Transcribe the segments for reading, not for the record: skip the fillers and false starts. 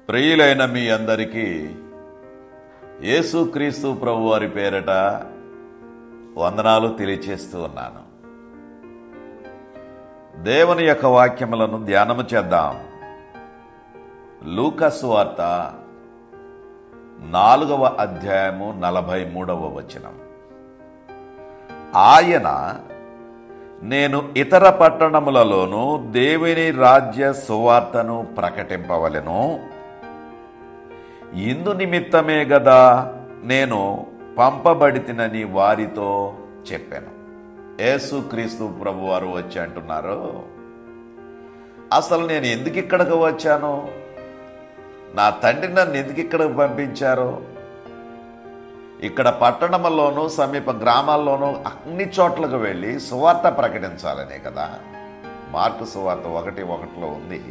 ప్రియులైన మీ అందరికీ యేసుక్రీస్తు ప్రభువారి పేరట వందనాలు తెలియచేస్తూ ఉన్నాను. దేవుని యొక్క వాక్యములను ధ్యానము చేద్దాం. లూకా సువార్త 4వ అధ్యాయము 43వ వచనం. ఆయన, నేను ఇతర పట్టణములలోనూ దేవుని రాజ్య సువార్తను ప్రకటింపవలెను, ఇందు నిమిత్తమే గదా నేను పంపబడితినని వారితో చెప్పాను. యేసుక్రీస్తు ప్రభువారు వచ్చి అంటున్నారు, అసలు నేను ఎందుకు ఇక్కడికి వచ్చాను, నా తండ్రి నన్ను ఎందుకు ఇక్కడికి పంపించారు? ఇక్కడ పట్టణంలోనూ సమీప గ్రామాల్లోనూ అన్ని చోట్లకు వెళ్ళి సువార్త ప్రకటించాలనే కదా. మార్కు సువార్త 1:1 ఉంది,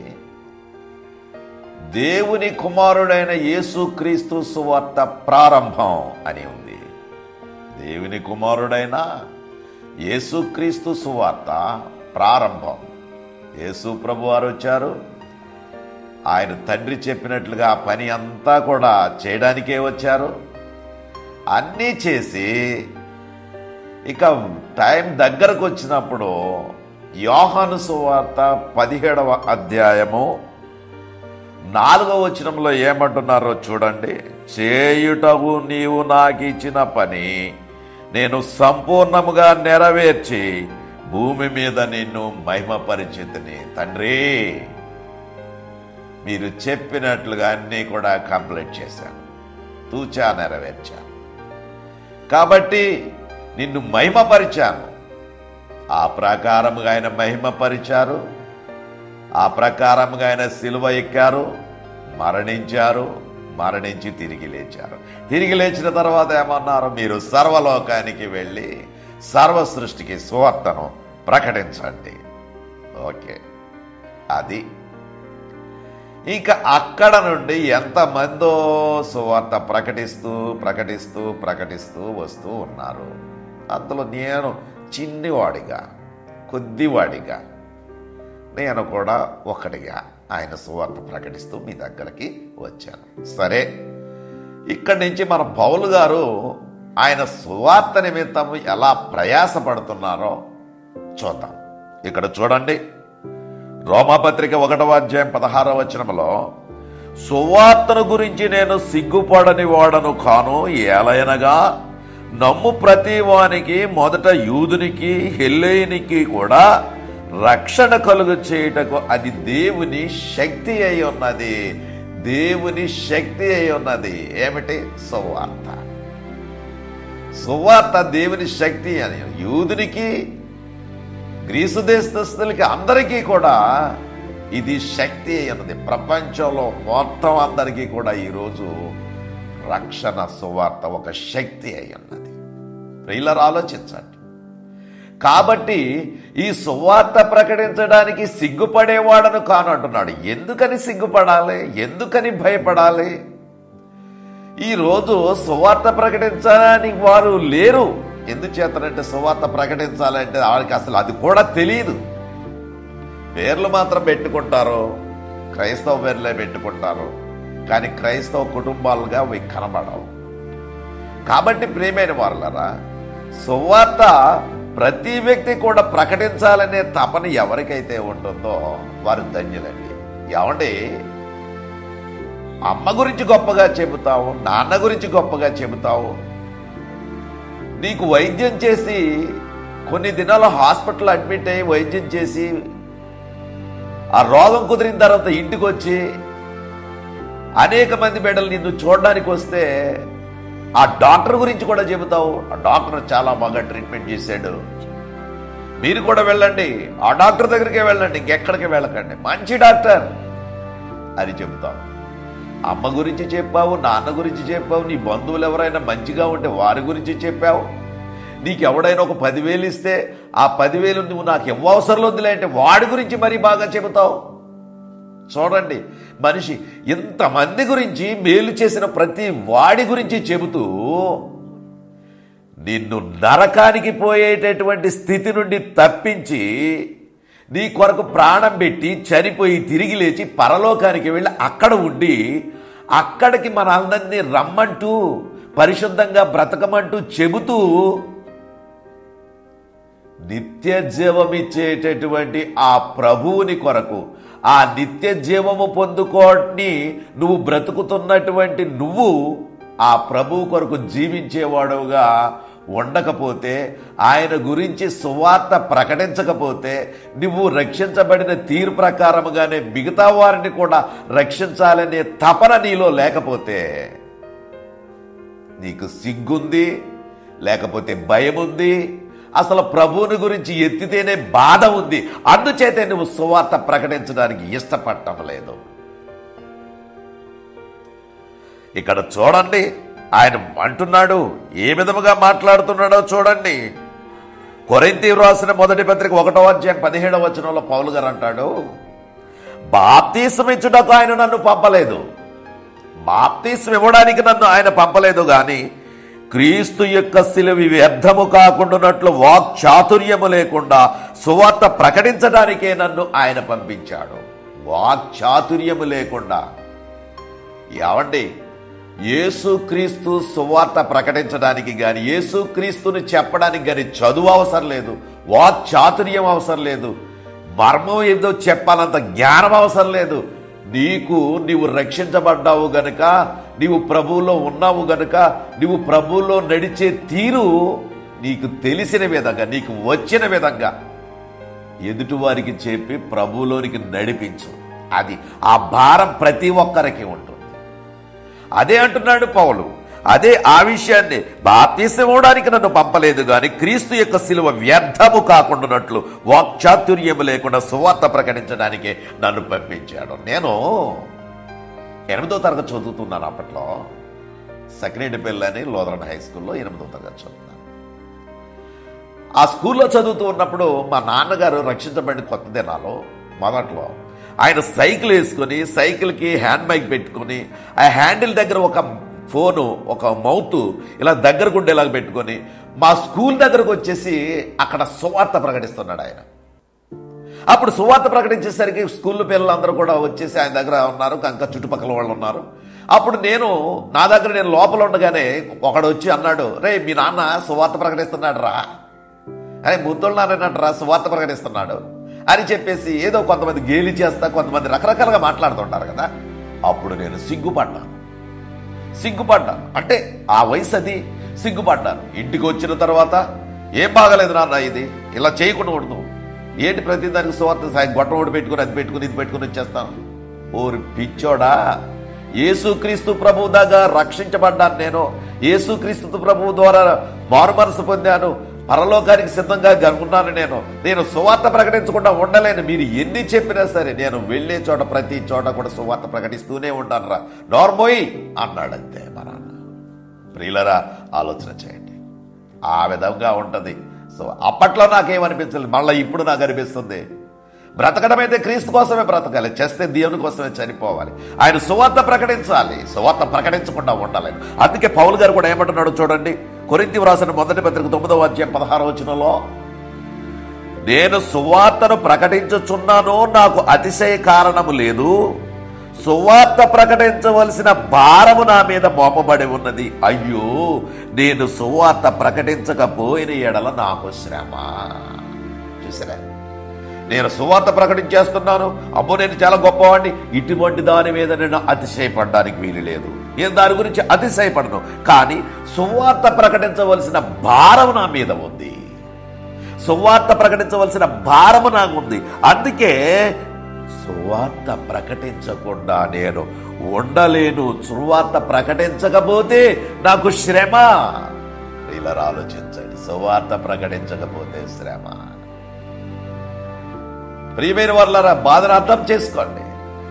దేవుని కుమారుడైన యేసుక్రీస్తు సువార్త ప్రారంభం అని ఉంది. దేవుని కుమారుడైన యేసుక్రీస్తు సువార్త ప్రారంభం. యేసు ప్రభు వారు వచ్చారు, ఆయన తండ్రి చెప్పినట్లుగా ఆ పని అంతా కూడా చేయడానికే వచ్చారు. అన్నీ చేసి ఇక టైం దగ్గరకు వచ్చినప్పుడు యోహాను సువార్త 17వ అధ్యాయము 4వ వచనంలో ఏమంటున్నారో చూడండి. చేయుటకు నీవు నాకు ఇచ్చిన పని నేను సంపూర్ణముగా నెరవేర్చి భూమి మీద నిన్ను మహిమపరిచితిని. తండ్రి, మీరు చెప్పినట్లుగా అన్నీ కూడా కంప్లీట్ చేశాను, తూచా నెరవేర్చాను, కాబట్టి నిన్ను మహిమపరిచాను. ఆ ప్రకారముగా ఆయన మహిమపరిచారు, ఆ ప్రకారముగా ఆయన సిలువ ఎక్కారు, మరణించారు, మరణించి తిరిగి లేచారు. తిరిగి లేచిన తర్వాత ఏమన్నారు? మీరు సర్వలోకానికి వెళ్ళి సర్వ సృష్టికి సువార్తను ప్రకటించండి. ఓకే, అది ఇంకా అక్కడ నుండి ఎంతమందో సువార్త ప్రకటిస్తూ ప్రకటిస్తూ ప్రకటిస్తూ వస్తూ ఉన్నారు. అందులో నేను చిన్నవాడిగా, కొద్దివాడిగా, నేను కూడా ఒకటిగా ఆయన సువార్త ప్రకటిస్తూ మీ దగ్గరికి వచ్చాను. సరే, ఇక్కడి నుంచి మన పౌలు గారు ఆయన సువార్త నిమిత్తం ఎలా ప్రయాసపడుతున్నారో చూద్దాం. ఇక్కడ చూడండి, రోమాపత్రిక 1వ అధ్యాయం 16వ వచనంలో, సువార్తను గురించి నేను సిగ్గుపడని వాడను కాను, ఏలయనగా నమ్ము ప్రతి వానికి, మొదట యూదునికి హెల్లేయునికి కూడా రక్షణ కలుగు చేయుటకు అది దేవుని శక్తి అయి ఉన్నది. దేవుని శక్తి అయి ఉన్నది. ఏమిటి? సువార్త. సువార్త దేవుని శక్తి అని యూదునికి, గ్రీసు దేశస్థులకి, అందరికీ కూడా ఇది శక్తి అయి ఉన్నది. ప్రపంచంలో మొత్తం అందరికీ కూడా ఈరోజు రక్షణ సువార్త ఒక శక్తి అయి ఉన్నది. ప్రియులారా, ఆలోచించండి. కాబట్టి ఈ సువార్త ప్రకటించడానికి సిగ్గుపడేవాడను కాను అంటున్నాడు. ఎందుకని సిగ్గుపడాలి? ఎందుకని భయపడాలి? ఈరోజు సువార్త ప్రకటించడానికి వారు లేరు. ఎందుచేతనంటే సువార్త ప్రకటించాలంటే వాళ్ళకి అసలు అది కూడా తెలియదు. పేర్లు మాత్రం పెట్టుకుంటారు, క్రైస్తవ పేర్లే పెట్టుకుంటారు, కానీ క్రైస్తవ కుటుంబాలుగా అవి కనబడవు. కాబట్టి ప్రియమైన వారులారా, సువార్త ప్రతి వ్యక్తి కూడా ప్రకటించాలనే తపన ఎవరికైతే ఉంటుందో వారు ధన్యులండి. ఏమండి, అమ్మ గురించి గొప్పగా చెబుతావు, నాన్న గురించి గొప్పగా చెబుతావు, నీకు వైద్యం చేసి కొన్ని దినాలు హాస్పిటల్ అడ్మిట్ అయ్యి వైద్యం చేసి ఆ రోగం కుదిరిన తర్వాత ఇంటికి వచ్చి అనేక మంది బిడ్డలు నిన్ను చూడడానికి వస్తే ఆ డాక్టర్ గురించి కూడా చెబుతావు. ఆ డాక్టర్ చాలా బాగా ట్రీట్మెంట్ చేశాడు, మీరు కూడా వెళ్ళండి, ఆ డాక్టర్ దగ్గరికే వెళ్ళండి, ఇంకెక్కడికి వెళ్ళకండి, మంచి డాక్టర్ అని చెబుతావు. అమ్మ గురించి చెప్పావు, నాన్న గురించి చెప్పావు, నీ బంధువులు ఎవరైనా మంచిగా ఉంటే వారి గురించి చెప్పావు. నీకు ఎవడైనా ఒక 10,000 ఇస్తే ఆ 10,000 నువ్వు నాకు ఇవ్వవసరం వద్దులే అంటే వాడి గురించి మరీ బాగా చెబుతావు. చూడండి, మనిషి ఇంతమంది గురించి, మేలు చేసిన ప్రతి వాడి గురించి చెబుతూ నిన్ను నరకానికి పోయేటటువంటి స్థితి నుండి తప్పించి నీ కొరకు ప్రాణం పెట్టి చనిపోయి తిరిగి లేచి పరలోకానికి వెళ్ళి అక్కడ ఉండి అక్కడికి మనందరినీ రమ్మంటూ పరిశుద్ధంగా బ్రతకమంటూ చెబుతూ నిత్య జీవమిచ్చేటటువంటి ఆ ప్రభువుని కొరకు, ఆ నిత్య జీవము పొందుకోని నువ్వు బ్రతుకుతున్నటువంటి నువ్వు ఆ ప్రభువు కొరకు జీవించేవాడుగా ఉండకపోతే, ఆయన గురించి సువార్త ప్రకటించకపోతే, నువ్వు రక్షించబడిన తీరు ప్రకారముగానే మిగతా వారిని కూడా రక్షించాలనే తపన నీలో లేకపోతే, నీకు సిగ్గుంది, లేకపోతే భయం ఉంది, అసలు ప్రభువుని గురించి ఎత్తితేనే బాధ ఉంది, అందుచేతే నువ్వు సువార్త ప్రకటించడానికి ఇష్టపడటం లేదు. ఇక్కడ చూడండి, ఆయన అంటున్నాడు, ఏ విధముగా మాట్లాడుతున్నాడో చూడండి. కొరింథీయులకు రాసిన మొదటి పత్రిక 1వ అధ్యాయం 17వ వచనంలో పౌలు గారు అంటాడు, బాప్తీసం ఇచ్చుటకు ఆయన నన్ను పంపలేదు, బాప్తీసం ఇవ్వడానికి నన్ను ఆయన పంపలేదు, గాని క్రీస్తు యొక్క శిలువ వ్యర్థము కాకుండానట్లు వాక్చాతుర్యము లేకుండా సువార్త ప్రకటించడానికే నన్ను ఆయన పంపించాడు. వాక్చాతుర్యము లేకుండా. ఏమండి, యేసుక్రీస్తు సువార్త ప్రకటించడానికి గాని, యేసుక్రీస్తుని చెప్పడానికి గాని చదువు అవసరం లేదు, వాక్చాతుర్యం అవసరం లేదు, మర్మం ఏదో చెప్పాలంత జ్ఞానం అవసరం లేదు. నీవు రక్షించబడ్డావు గనుక, నీవు ప్రభువులో ఉన్నావు గనుక, నీవు ప్రభువులో నడిచే తీరు నీకు తెలిసిన విధంగా, నీకు వచ్చిన విధంగా ఎదుటివారికి చెప్పి ప్రభువులోనికి నడిపించు. అది ఆ భారం ప్రతి ఒక్కరికి ఉంటుంది. అదే అంటున్నాడు పౌలు. అదే ఆ విషయాన్ని, బాప్తీసం ఇవ్వడానికి నన్ను పంపలేదు గాని క్రీస్తు యొక్క శిలువ వ్యర్థము కాకుండానట్లు వాక్చాతుర్యము లేకుండా సువార్త ప్రకటించడానికే నన్ను పంపించాడు. నేను 8వ తరగతి చదువుతున్నాను. అప్పట్లో సకినేటిపల్లి అని లోదరన్ హై స్కూల్లో 8వ తరగతి చదువుతున్నాను. ఆ స్కూల్లో చదువుతూ ఉన్నప్పుడు మా నాన్నగారు రక్షించబడిన కొత్త దినాల్లో మొదట్లో ఆయన సైకిల్ వేసుకొని, సైకిల్కి హ్యాండ్ మైక్ పెట్టుకొని, ఆ హ్యాండిల్ దగ్గర ఒక ఫోను, ఒక మౌత్ ఇలా దగ్గరకు ఉండేలాగా పెట్టుకొని మా స్కూల్ దగ్గరకు వచ్చేసి అక్కడ సువార్త ప్రకటిస్తున్నాడు ఆయన. అప్పుడు సువార్త ప్రకటించేసరికి స్కూల్ పిల్లలందరూ కూడా వచ్చేసి ఆయన దగ్గర ఉన్నారు, ఇంకా చుట్టుపక్కల వాళ్ళు ఉన్నారు. అప్పుడు నా దగ్గర నేను లోపల ఉండగానే ఒకడు వచ్చి అన్నాడు, రే మీ నాన్న సువార్త ప్రకటిస్తున్నాడు రా, అరే ముద్దులు నాన్నట్రా సువార్త ప్రకటిస్తున్నాడు అని చెప్పేసి ఏదో కొంతమంది గేలి చేస్తా, కొంతమంది రకరకాలుగా మాట్లాడుతుంటారు కదా. అప్పుడు నేను సిగ్గుపడ్డాను. అంటే ఆ వయసు అది, సిగ్గుపడ్డాను. ఇంటికి వచ్చిన తర్వాత ఏం బాగలేదు నాన్న, ఇది ఇలా చేయకుండా ఉండదు, ఏంటి ప్రతి దానికి సువార్త గొట్టం ఒకటి పెట్టుకుని అది పెట్టుకుని ఇది పెట్టుకుని వచ్చేస్తాను. ఓరి పిచ్చోడా, యేసుక్రీస్తు ప్రభువు దాకా రక్షించబడ్డాను నేను, యేసుక్రీస్తు ప్రభువు ద్వారా మారు మనసు పొందాను, పరలోకానికి సిద్ధంగా ఉన్నాను. నేను సువార్త ప్రకటించకుండా ఉండలేను. మీరు ఎన్ని చెప్పినా సరే నేను వెళ్ళే చోట ప్రతి చోట కూడా సువార్త ప్రకటిస్తూనే ఉంటాను రా, నోర్మోయ్ అన్నాడంతే మా నాన్న. ప్రియులరా, ఆలోచన చేయండి, ఆ విధంగా ఉంటుంది. సో అప్పట్లో నాకేమనిపించలేదు, మళ్ళీ ఇప్పుడు నాకు అనిపిస్తుంది, బ్రతకడం అయితే క్రీస్తు కోసమే బ్రతకాలి, చేస్తే దేవుని కోసమే చనిపోవాలి. ఆయన సువార్త ప్రకటించాలి, సువార్త ప్రకటించకుండా ఉండలేదు. అందుకే పౌలు గారు కూడా ఏమంటున్నాడు చూడండి, కొరింథీయులకు రాసిన మొదటి పత్రిక 9వ అధ్యాయం 16వ వచనంలో, నేను సువార్తను ప్రకటించుచున్నాను, నాకు అతిశయ కారణము లేదు, సువార్త ప్రకటించవలసిన భారము నా మీద మోపబడి ఉన్నది. అయ్యో, నేను సువార్త ప్రకటించకపోయిన ఎడల నాకు శ్రమ. చూసారా, నేను సువార్త ప్రకటించేస్తున్నాను, అబ్బో నేను చాలా గొప్పవాడిని, ఇటువంటి దాని మీద నేను అతిశయపడడానికి వీలు లేదు. నేను దాని గురించి అతిశయపడను, కానీ సువార్త ప్రకటించవలసిన భారం నా మీద ఉంది, సువార్త ప్రకటించవలసిన భారము నాకు ఉంది. అందుకే సువార్త ప్రకటించకుండా నేను ఉండలేను. సువార్త ప్రకటించకపోతే నాకు శ్రమ. ఇలా ఆలోచించండి, సువార్త ప్రకటించకపోతే శ్రమ. ప్రియమైన వారలారా, బాధను అర్థం చేసుకోండి,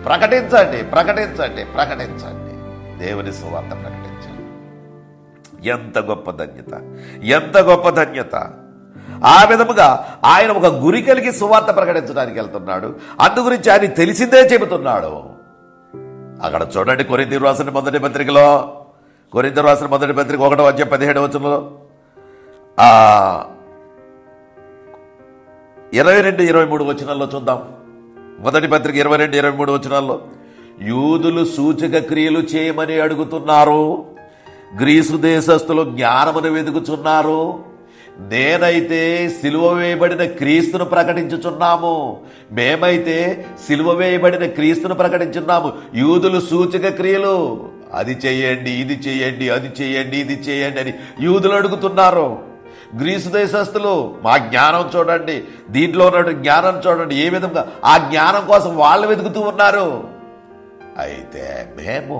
ప్రకటించండి, ప్రకటించండి, ప్రకటించండి, దేవుని సువార్త ప్రకటించండి. ఎంత గొప్ప ధన్యత, ఎంత గొప్ప ధన్యత. ఆ విధముగా ఆయన ఒక గురి కలిగి సువార్త ప్రకటించడానికి వెళ్తున్నాడు. అందు గురించి ఆయన తెలిసిందే చెబుతున్నాడు. అక్కడ చూడండి, కొరింథీయులకు రాసిన మొదటి పత్రికలో, కొరింథీయులకు రాసిన మొదటి పత్రిక 1వ అధ్యాయం 17వ వచనంలో, 22-23 వచనాల్లో చూద్దాం. మొదటి పత్రిక 22-23 వచనాల్లో, యూదులు సూచక క్రియలు చేయమని అడుగుతున్నారు, గ్రీసు దేశస్థులు జ్ఞానమును వెతుకుచున్నారు, నేనైతే సిలువ వేయబడిన క్రీస్తును ప్రకటించుచున్నాము. మేమైతే సిలువ వేయబడిన క్రీస్తును ప్రకటించున్నాము. యూదులు సూచక క్రియలు, అది చేయండి, ఇది చేయండి, అది చేయండి, ఇది చేయండి అని యూదులు అడుగుతున్నారు. గ్రీసు దేశస్థులు, మా జ్ఞానం చూడండి, దీంట్లో ఉన్న జ్ఞానం చూడండి, ఏ విధంగా ఆ జ్ఞానం కోసం వాళ్ళు వెతుకుతూ ఉన్నారు. అయితే మేము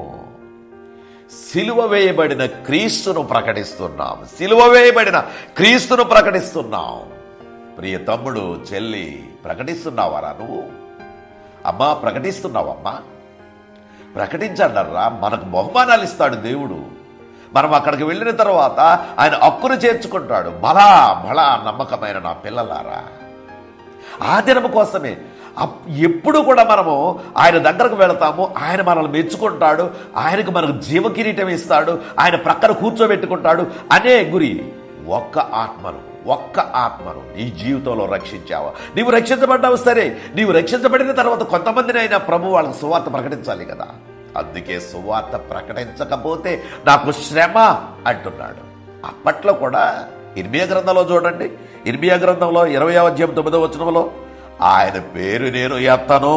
సిలువ వేయబడిన క్రీస్తును ప్రకటిస్తున్నాం, సిలువ వేయబడిన క్రీస్తును ప్రకటిస్తున్నాం. ప్రియ తమ్ముడు, చెల్లి, ప్రకటిస్తున్నావారా నువ్వు? అమ్మా, ప్రకటిస్తున్నావమ్మా? ప్రకటించండర్రా, మనకు బహుమానాలు ఇస్తాడు దేవుడు. మనం అక్కడికి వెళ్ళిన తర్వాత ఆయన హక్కును చేర్చుకుంటాడు. బలా బలా నమ్మకమైన నా పిల్లలారా, ఆ దినము కోసమే ఎప్పుడు కూడా మనము ఆయన దగ్గరకు వెళతాము. ఆయన మనల్ని మెచ్చుకుంటాడు, ఆయనకు మనకు జీవ కిరీటం ఇస్తాడు, ఆయన ప్రక్కన కూర్చోబెట్టుకుంటాడు అనే గురి. ఒక్క ఆత్మను నీ జీవితంలో రక్షించావా? నీవు రక్షించబడ్డావు సరే, నీవు రక్షించబడిన తర్వాత కొంతమందిని అయినా ప్రభు వాళ్ళకి సువార్త ప్రకటించాలి కదా. అందుకే సువార్త ప్రకటించకపోతే నాకు శ్రమ అంటున్నాడు. అప్పట్లో కూడా ఇర్మియా గ్రంథంలో చూడండి, ఇర్మియా గ్రంథంలో 20వ అధ్యాయం 9వ వచనంలో, ఆయన పేరు నేను ఎత్తను,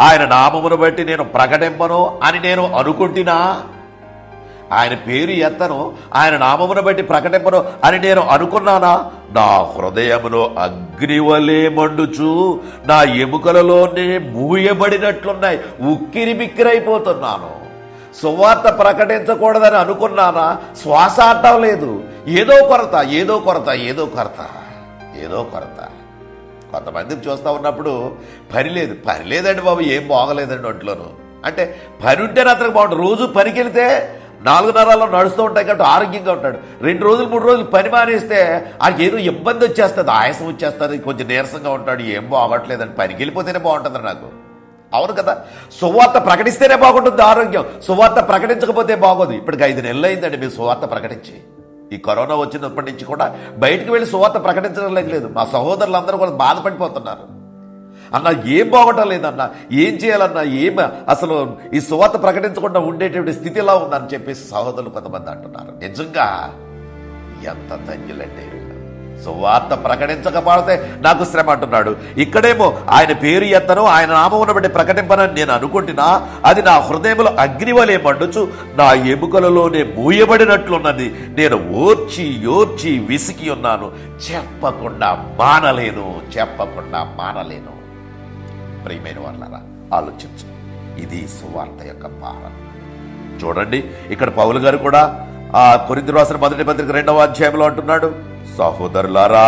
ఆయన నామమును బట్టి నేను ప్రకటింపను అని నేను అనుకుంటున్నా. ఆయన పేరు ఎత్తను, ఆయన నామమును బట్టి ప్రకటింపను అని నేను అనుకున్నానా? నా హృదయములో అగ్నివలే మండుచు, నా ఎముకలలోనే మూయబడినట్లున్నాయి, ఉక్కిరి బిక్కిరైపోతున్నాను. సువార్త ప్రకటించకూడదని అనుకున్నానా? శ్వాస ఆడటం లేదు. ఏదో కొరత. కొంతమందిని చూస్తూ ఉన్నప్పుడు పని లేదండి బాబు, ఏం బాగలేదండి ఒంట్లోను అంటే. పని ఉంటేనే అతనికి బాగుంటుంది. రోజు పనికి వెళితే 4 నరాల్లో నడుస్తూ ఉంటాయి కాబట్టి ఆరోగ్యంగా ఉంటాడు. 2 రోజులు 3 రోజులు పని మానేస్తే ఆయనకి ఏదో ఇబ్బంది వచ్చేస్తుంది, ఆయాసం వచ్చేస్తుంది, కొంచెం నీరసంగా ఉంటాడు. ఏం బాగట్లేదండి, పనికి వెళ్ళిపోతేనే బాగుంటుంది నాకు. అవును కదా. సువార్త ప్రకటిస్తేనే బాగుంటుంది ఆరోగ్యం, సువార్త ప్రకటించకపోతే బాగోదు. ఇప్పటికి 5 నెలలు అయిందండి మీరు సువార్త ప్రకటించి. ఈ కరోనా వచ్చినప్పటి నుంచి కూడా బయటికి వెళ్ళి సువార్త ప్రకటించడం లేదు. మా సహోదరులందరూ కూడా బాధపడిపోతున్నారు. అన్న ఏం బాగోటం లేదన్నా, ఏం చేయాలన్నా, అసలు ఈ సువార్త ప్రకటించకుండా ఉండేటువంటి స్థితి ఎలా ఉందని చెప్పేసి సహోదరులు కొంతమంది అంటున్నారు. నిజంగా ఎంత ధన్యులంటే, సువార్త ప్రకటించకపోతే నాకు శ్రమ అంటున్నాడు. ఇక్కడేమో ఆయన పేరు ఎత్తను, ఆయన నామమును బట్టి ప్రకటింపనని నేను అనుకుంటున్నా, అది నా హృదయంలో అగ్నివలే మండుచు, నా ఎముకలలోనే మూయబడినట్లున్నది. నేను ఓర్చి విసికి ఉన్నాను, చెప్పకుండా మానలేను. ప్రియమైన వాళ్ళారా, ఆలోచించు. ఇది సువార్త యొక్క భారం. చూడండి, ఇక్కడ పౌలు గారు కూడా ఆ కొరింథీయులకు రాసిన మొదటి పత్రిక 2వ అధ్యాయంలో అంటున్నాడు, సహోదరులారా,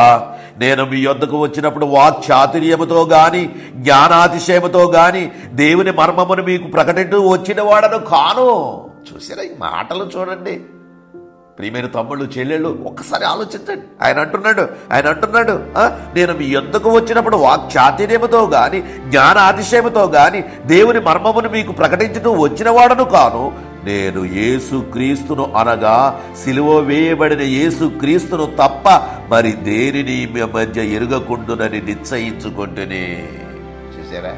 నేను మీ యొద్దకు వచ్చినప్పుడు వాక్చాతుర్యముతో గాని జ్ఞానాతిశయముతో గాని దేవుని మర్మమును మీకు ప్రకటించు వచ్చిన వాడను కాను. చూసారా ఈ మాటలు? చూడండి ప్రియమైన తమ్ముళ్ళు, చెల్లెళ్ళు, ఒక్కసారి ఆలోచించండి. ఆయన అంటున్నాడు నేను మీ యొద్దకు వచ్చినప్పుడు వాక్చాతుర్యముతో గాని జ్ఞానాతిశయముతో గాని దేవుని మర్మమును మీకు ప్రకటించుతూ వచ్చిన వాడను కాను. నేను యేసుక్రీస్తును అనగా సిలువ వేయబడిన యేసుక్రీస్తును తప్ప మరి దేనిని మీ మధ్య ఎరుగకుండునని నిశ్చయించుకుంటుని. చూసారా,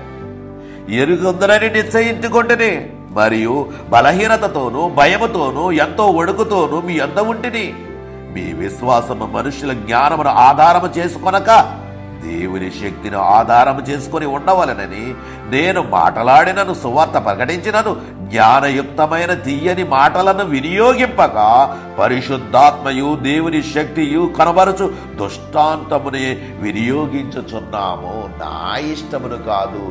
ఎరుగుందనని నిశ్చయించుకుంటుని, మరియు బలహీనతతోనూ భయముతోనూ ఎంతో వణుకుతోనూ మీ యొద్ద ఉంటిని. మీ విశ్వాసము మనుషుల జ్ఞానమును ఆధారము చేసుకొనక దేవుని శక్తిని ఆధారము చేసుకుని ఉండవలనని నేను మాటలాడినను, సువార్త ప్రకటించినను, జ్ఞానయుక్తమైన తీయని మాటలను వినియోగింపక పరిశుద్ధాత్మయు దేవుని శక్తియు కనబరచు దుష్టాంతమునే వినియోగించుచున్నాము. నా ఇష్టమును కాదు.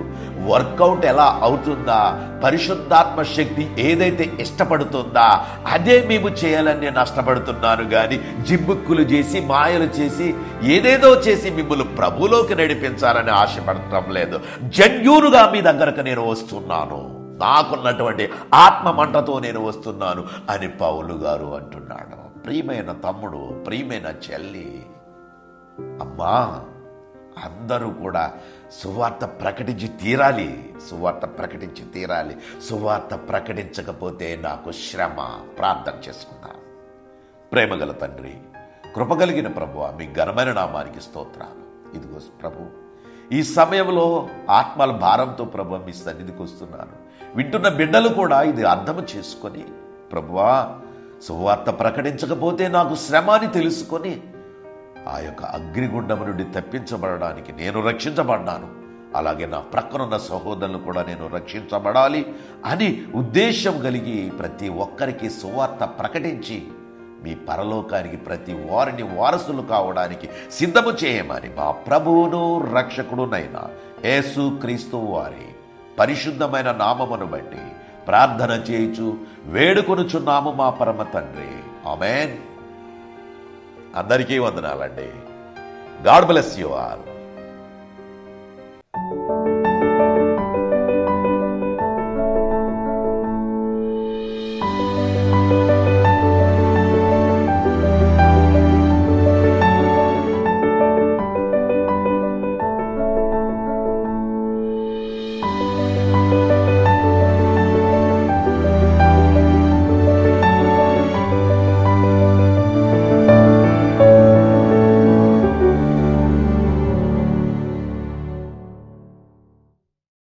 వర్కౌట్ ఎలా అవుతుందా? పరిశుద్ధాత్మ శక్తి ఏదైతే ఇష్టపడుతుందా అదే మేము చేయాలని నేను నష్టపడుతున్నాను కానీ జిమ్ముక్కులు చేసి, మాయలు చేసి, ఏదేదో చేసి మిమ్మల్ని ప్రభులోకి నడిపించాలని ఆశపడటం లేదు. జన్యూనుగా మీ దగ్గరకు నేను వస్తున్నాను, నాకున్నటువంటి ఆత్మ మంటతో నేను వస్తున్నాను అని పౌలు గారు అంటున్నాడు. ప్రియమైన తమ్ముడు, ప్రియమైన చెల్లి, అమ్మా, అందరూ కూడా సువార్త ప్రకటించి తీరాలి. సువార్త ప్రకటించకపోతే నాకు శ్రమ. ప్రార్థన చేసుకుందాం. ప్రేమగల తండ్రి, కృపగలిగిన ప్రభువా, మీ ఘనమైన నామానికి స్తోత్రాలు. ఇదిగో ప్రభు, ఈ సమయంలో ఆత్మల భారంతో ప్రభు మీ సన్నిధికి వస్తున్నాను. వింటున్న బిడ్డలు కూడా ఇది అర్థం చేసుకొని, ప్రభువా సువార్త ప్రకటించకపోతే నాకు శ్రమ అని తెలుసుకొని ఆ యొక్క అగ్నిగుండం నుండి తప్పించబడడానికి నేను రక్షించబడ్డాను, అలాగే నా ప్రక్కనున్న సహోదరులు కూడా నేను రక్షించబడాలి అని ఉద్దేశం కలిగి ప్రతి ఒక్కరికి సువార్త ప్రకటించి మీ పరలోకానికి ప్రతి వారిని వారసులు కావడానికి సిద్ధము చేయమని మా ప్రభువును రక్షకుడునైన యేసు క్రీస్తు వారి పరిశుద్ధమైన నామమును బట్టి ప్రార్థన చేయుచు వేడుకొనుచున్నాము మా పరమ తండ్రి. ఆమేన్. అందరికీ వందనాలండి. God bless you all.